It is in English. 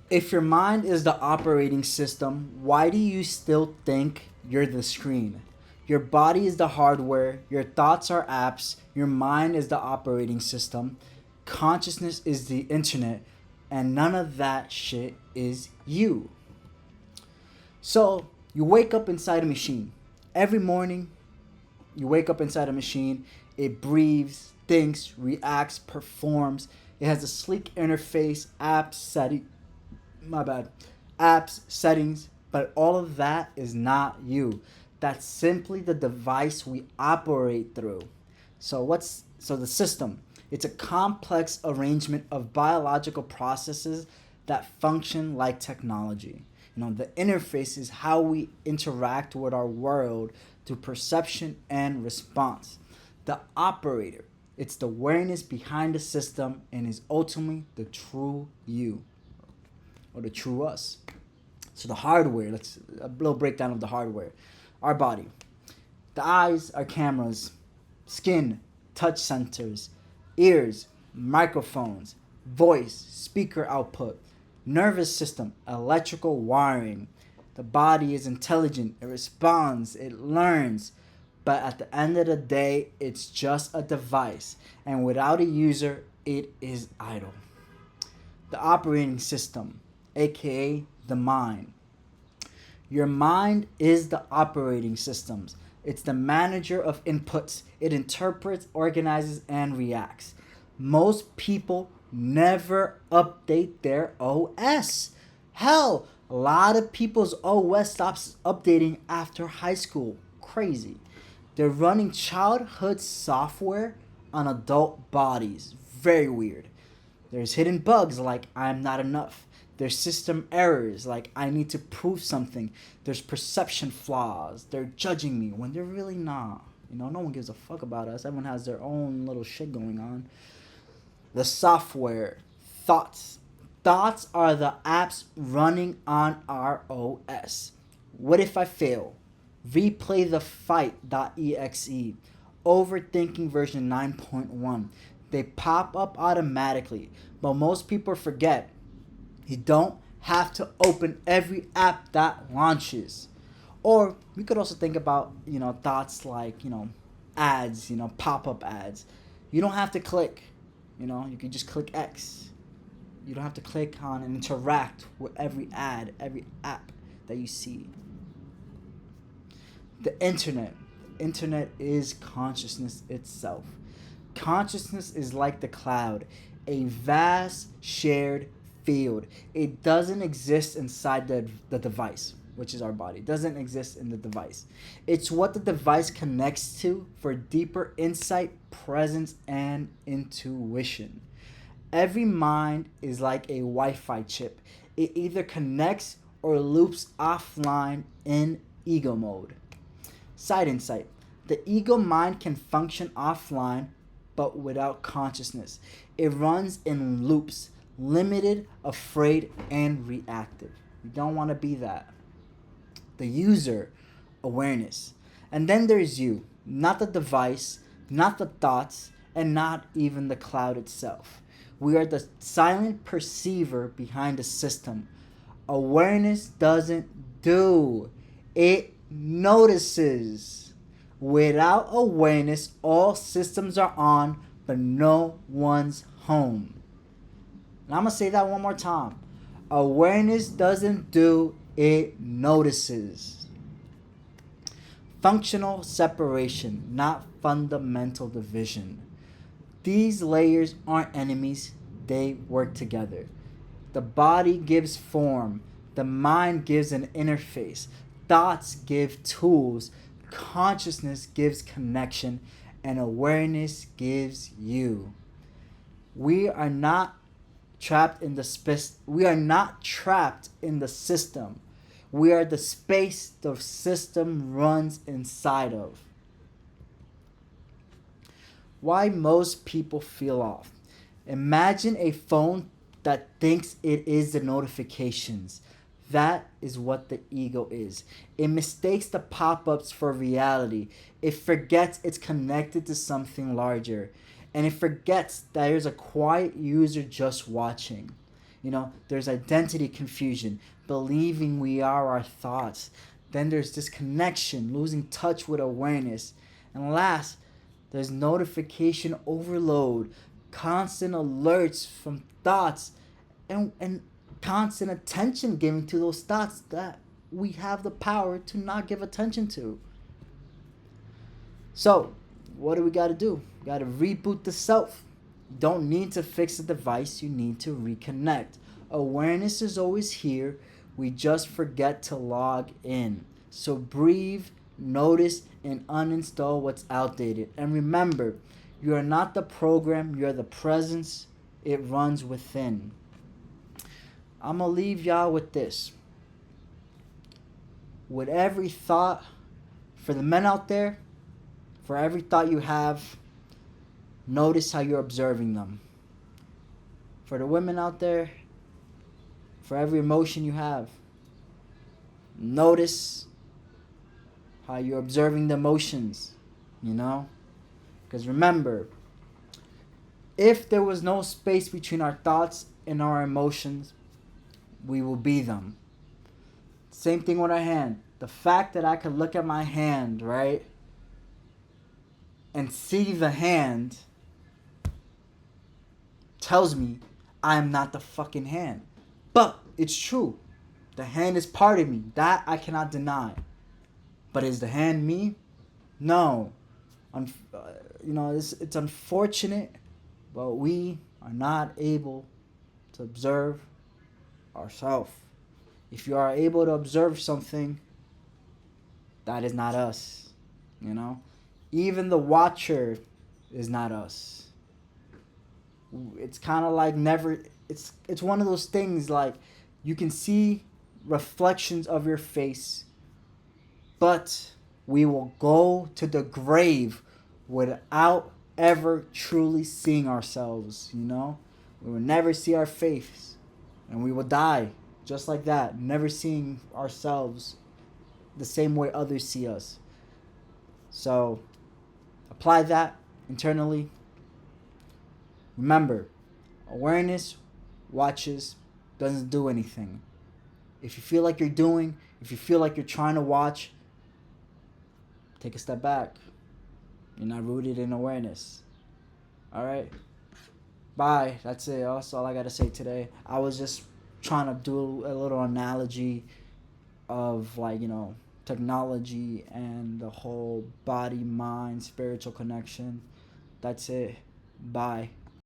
If your mind is the operating system, why do you still think you're the screen? Your body is the hardware, your thoughts are apps, your mind is the operating system, consciousness is the internet, and none of that shit is you. So, you wake up inside a machine. Every morning, you wake up inside a machine, it breathes, thinks, reacts, performs. It has a sleek interface, apps, my bad, apps, settings, but all of that is not you. That's simply the device we operate through. So the system? It's a complex arrangement of biological processes that function like technology. The interface is how we interact with our world through perception and response. The operator, it's the awareness behind the system and is ultimately the true you or the true us. So the hardware, let's a little breakdown of the hardware. Our body. The eyes are cameras, skin, touch sensors, ears, microphones, voice, speaker output, nervous system, electrical wiring. The body is intelligent, it responds, it learns, but at the end of the day, it's just a device, and without a user, it is idle. The operating system, aka the mind. Your mind is the operating systems. It's the manager of inputs. It interprets, organizes, and reacts. Most people never update their OS. Hell, a lot of people's OS stops updating after high school. Crazy. They're running childhood software on adult bodies. Very weird. There's hidden bugs like I'm not enough. There's system errors like I need to prove something. There's perception flaws. They're judging me when they're really not. No one gives a fuck about us. Everyone has their own little shit going on. The software, thoughts. Thoughts are the apps running on our OS. What if I fail? Replay the fight.exe. Overthinking version 9.1. They pop up automatically, but most people forget you don't have to open every app that launches. Or we could also think about, thoughts like, ads, pop-up ads. You don't have to click, you can just click X. You don't have to click on and interact with every ad, every app that you see. The internet. Internet is consciousness itself. Consciousness is like the cloud, a vast shared field. It doesn't exist inside the device, which is our body. It doesn't exist in the device. It's what the device connects to for deeper insight, presence, and intuition. Every mind is like a Wi Fi chip. It either connects or loops offline in ego mode. Side insight. The ego mind can function offline but without consciousness. It runs in loops, limited, afraid, and reactive. You don't want to be that. The user, awareness. And then there's you, not the device, not the thoughts, and not even the cloud itself. We are the silent perceiver behind the system. Awareness doesn't do, it notices. Without awareness, all systems are on, but no one's home. And I'm going to say that one more time. Awareness doesn't do, it notices. Functional separation, not fundamental division. These layers aren't enemies, they work together. The body gives form, the mind gives an interface, thoughts give tools, consciousness gives connection, and awareness gives you. We are not we are not trapped in the system. We are the space the system runs inside of. Why most people feel off. Imagine a phone that thinks it is the notifications. That is what the ego is. It mistakes the pop ups for reality. It forgets it's connected to something larger. And it forgets that there's a quiet user just watching. There's identity confusion, believing we are our thoughts. Then there's disconnection, losing touch with awareness. And last, there's notification overload, constant alerts from thoughts, and constant attention given to those thoughts that we have the power to not give attention to. So, what do we got to do? We got to reboot the self. You don't need to fix the device, you need to reconnect. Awareness is always here. We just forget to log in. So breathe, notice, and uninstall what's outdated. And remember, you are not the program, you're the presence. It runs within. I'm going to leave y'all with this. With every thought, for the men out there, for every thought you have, notice how you're observing them. For the women out there, for every emotion you have, notice how you're observing the emotions, Because remember, if there was no space between our thoughts and our emotions, we will be them. Same thing with our hand. The fact that I could look at my hand, right, and see the hand tells me I'm not the fucking hand. But it's true. The hand is part of me. That I cannot deny. But is the hand me? No. It's unfortunate, but we are not able to observe ourselves. If you are able to observe something, that is not us. Even the watcher is not us. It's kind of like never. It's one of those things like you can see reflections of your face, but we will go to the grave without ever truly seeing ourselves. We will never see our face, and we will die just like that, never seeing ourselves the same way others see us. So apply that internally. Remember, awareness watches, doesn't do anything. If you feel like you're trying to watch, take a step back. You're not rooted in awareness. Alright? Bye. That's it. That's all I got to say today. I was just trying to do a little analogy of technology and the whole body, mind, spiritual connection. That's it. Bye.